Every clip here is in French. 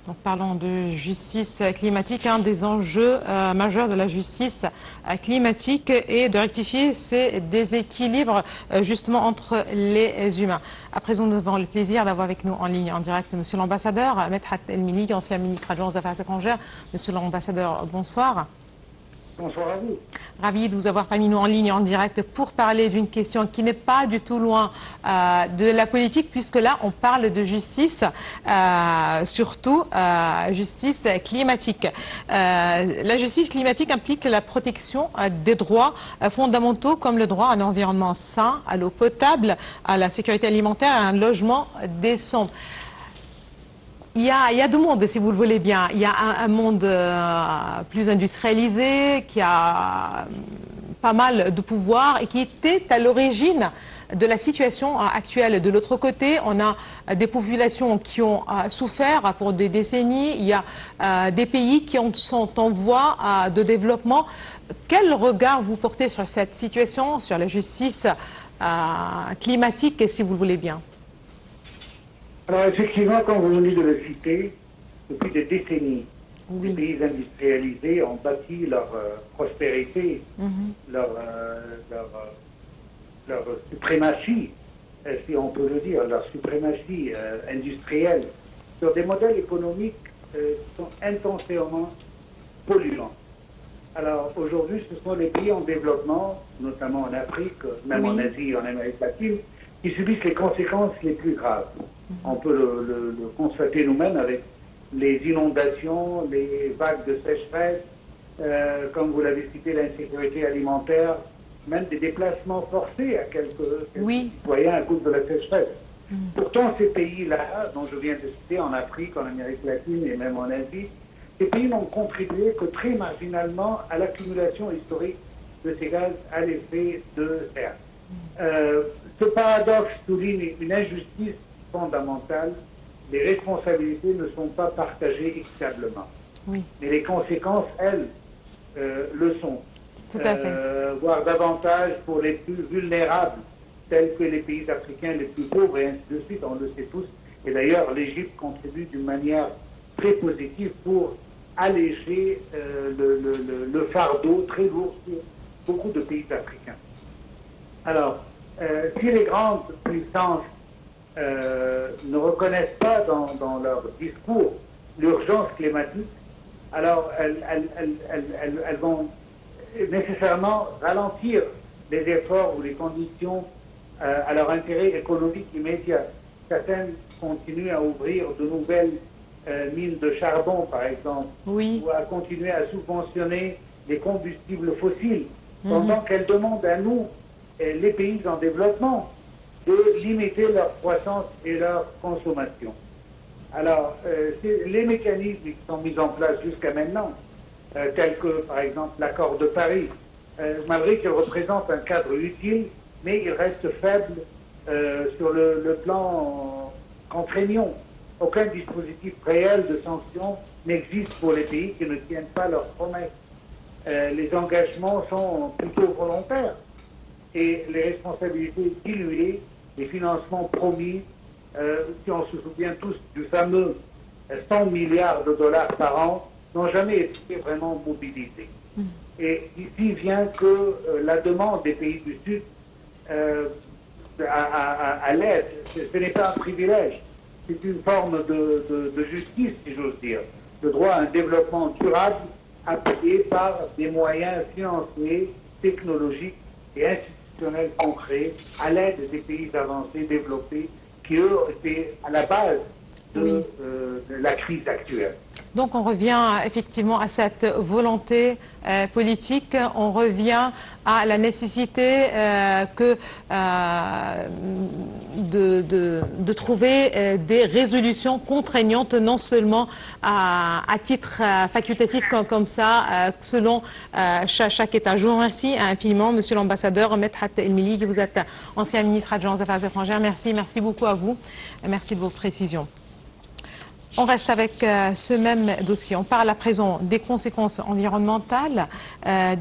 Donc, parlons de justice climatique. Un des enjeux majeurs de la justice climatique est de rectifier ces déséquilibres justement entre les humains. À présent, nous avons le plaisir d'avoir avec nous en ligne en direct Monsieur l'ambassadeur Medhat El Milig, ancien ministre adjoint aux Affaires étrangères. Monsieur l'ambassadeur, bonsoir. Bonsoir à vous. Ravi de vous avoir parmi nous en ligne en direct pour parler d'une question qui n'est pas du tout loin de la politique, puisque là on parle de justice, surtout justice climatique. La justice climatique implique la protection des droits fondamentaux comme le droit à un environnement sain, à l'eau potable, à la sécurité alimentaire et à un logement décent. Il y a deux mondes, si vous le voulez bien. Il y a un monde plus industrialisé, qui a pas mal de pouvoir et qui était à l'origine de la situation actuelle. De l'autre côté, on a des populations qui ont souffert pour des décennies. Il y a des pays qui sont en voie de développement. Quel regard vous portez sur cette situation, sur la justice climatique, si vous le voulez bien? Alors effectivement, comme vous venez de le citer, depuis des décennies, Oui. les pays industrialisés ont bâti leur prospérité, leur suprématie, si on peut le dire, leur suprématie industrielle, sur des modèles économiques qui sont intensément polluants. Alors aujourd'hui, ce sont les pays en développement, notamment en Afrique, même en Asie et en Amérique latine, qui subissent les conséquences les plus graves. On peut le constater nous-mêmes avec les inondations, les vagues de sécheresse, comme vous l'avez cité, l'insécurité alimentaire, même des déplacements forcés à quelques citoyens à cause de la sécheresse. Pourtant, ces pays-là, dont je viens de citer, en Afrique, en Amérique latine et même en Asie, ces pays n'ont contribué que très marginalement à l'accumulation historique de ces gaz à l'effet de serre. Ce paradoxe souligne une injustice fondamentale. Les responsabilités ne sont pas partagées équitablement. Mais les conséquences, elles, le sont. Tout à fait. Voire davantage pour les plus vulnérables, tels que les pays africains les plus pauvres, et ainsi de suite, on le sait tous. Et d'ailleurs, l'Égypte contribue d'une manière très positive pour alléger le fardeau très lourd sur beaucoup de pays africains. Alors, si les grandes puissances ne reconnaissent pas dans leur discours l'urgence climatique, alors elles vont nécessairement ralentir les efforts ou les conditions à leur intérêt économique immédiat. Certaines continuent à ouvrir de nouvelles mines de charbon, par exemple, ou à continuer à subventionner les combustibles fossiles, pendant qu'elles demandent à nous, les pays en développement, de limiter leur croissance et leur consommation. Alors, les mécanismes qui sont mis en place jusqu'à maintenant, tels que, par exemple, l'accord de Paris, malgré qu'il représente un cadre utile, mais il reste faible sur le plan contraignant. Aucun dispositif réel de sanctions n'existe pour les pays qui ne tiennent pas leurs promesses. Les engagements sont plutôt volontaires et les responsabilités diluées, les financements promis, si on se souvient tous du fameux 100 milliards de dollars par an, n'ont jamais été vraiment mobilisés. Et ici vient que la demande des pays du Sud à l'aide, ce n'est pas un privilège, c'est une forme de justice, si j'ose dire, le droit à un développement durable appuyé par des moyens financiers, technologiques et institutionnels concrets à l'aide des pays avancés, développés, qui eux étaient à la base de la crise actuelle. Donc on revient effectivement à cette volonté politique, on revient à la nécessité de trouver des résolutions contraignantes, non seulement à titre facultatif comme ça, selon chaque État. Je vous remercie infiniment, Monsieur l'ambassadeur Medhat El Milig, vous êtes ancien ministre adjoint aux Affaires étrangères. Merci beaucoup à vous, merci de vos précisions. On reste avec ce même dossier. On parle à présent des conséquences environnementales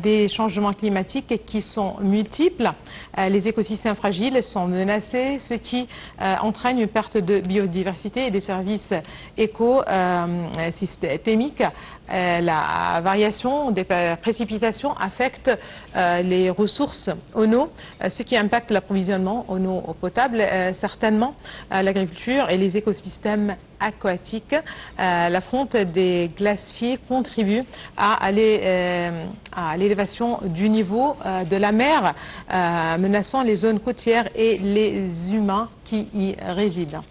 des changements climatiques qui sont multiples. Les écosystèmes fragiles sont menacés, ce qui entraîne une perte de biodiversité et des services écosystémiques. La variation des précipitations affecte les ressources en eau, ce qui impacte l'approvisionnement en eau potable, certainement l'agriculture et les écosystèmes aquatiques. La fonte des glaciers contribue à l'élévation du niveau de la mer, menaçant les zones côtières et les humains qui y résident.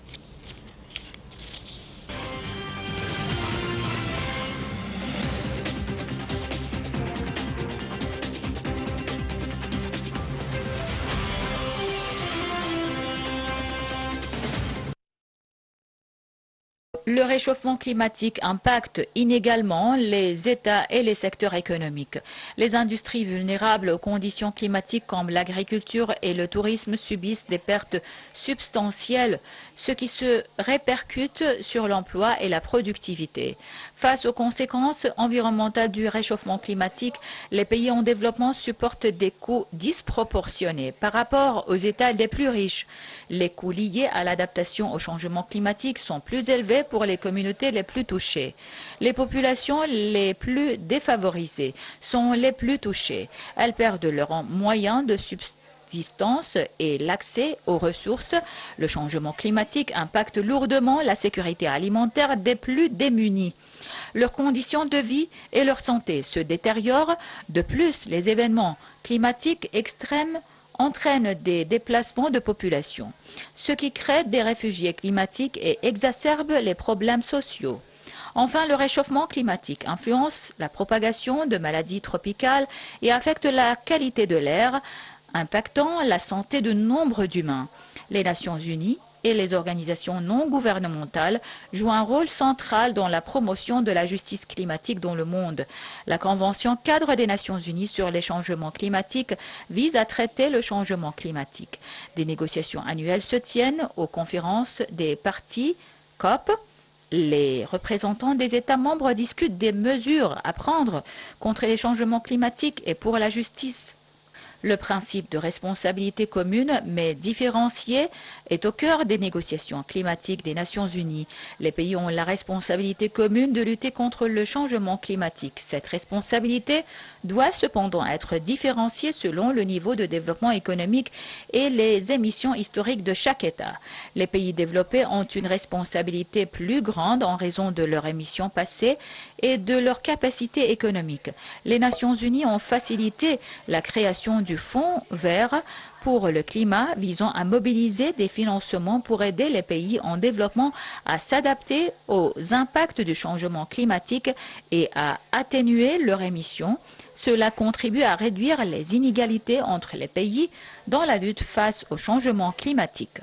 Le réchauffement climatique impacte inégalement les États et les secteurs économiques. Les industries vulnérables aux conditions climatiques comme l'agriculture et le tourisme subissent des pertes substantielles, ce qui se répercute sur l'emploi et la productivité. Face aux conséquences environnementales du réchauffement climatique, les pays en développement supportent des coûts disproportionnés par rapport aux États les plus riches. Les coûts liés à l'adaptation au changement climatique sont plus élevés pour les communautés les plus touchées. Les populations les plus défavorisées sont les plus touchées. Elles perdent leurs moyens de subsistance et l'accès aux ressources. Le changement climatique impacte lourdement la sécurité alimentaire des plus démunis. Leurs conditions de vie et leur santé se détériorent. De plus, les événements climatiques extrêmes entraînent des déplacements de population, ce qui crée des réfugiés climatiques et exacerbe les problèmes sociaux. Enfin, le réchauffement climatique influence la propagation de maladies tropicales et affecte la qualité de l'air, impactant la santé de nombre d'humains. Les Nations Unies et les organisations non gouvernementales jouent un rôle central dans la promotion de la justice climatique dans le monde. La Convention cadre des Nations Unies sur les changements climatiques vise à traiter le changement climatique. Des négociations annuelles se tiennent aux conférences des parties COP. Les représentants des États membres discutent des mesures à prendre contre les changements climatiques et pour la justice. Le principe de responsabilité commune mais différenciée est au cœur des négociations climatiques des Nations Unies. Les pays ont la responsabilité commune de lutter contre le changement climatique. Cette responsabilité doit cependant être différenciée selon le niveau de développement économique et les émissions historiques de chaque État. Les pays développés ont une responsabilité plus grande en raison de leurs émissions passées et de leur capacité économique. Les Nations Unies ont facilité la création du Fonds vert pour le climat visant à mobiliser des financements pour aider les pays en développement à s'adapter aux impacts du changement climatique et à atténuer leurs émissions. Cela contribue à réduire les inégalités entre les pays dans la lutte face au changement climatique.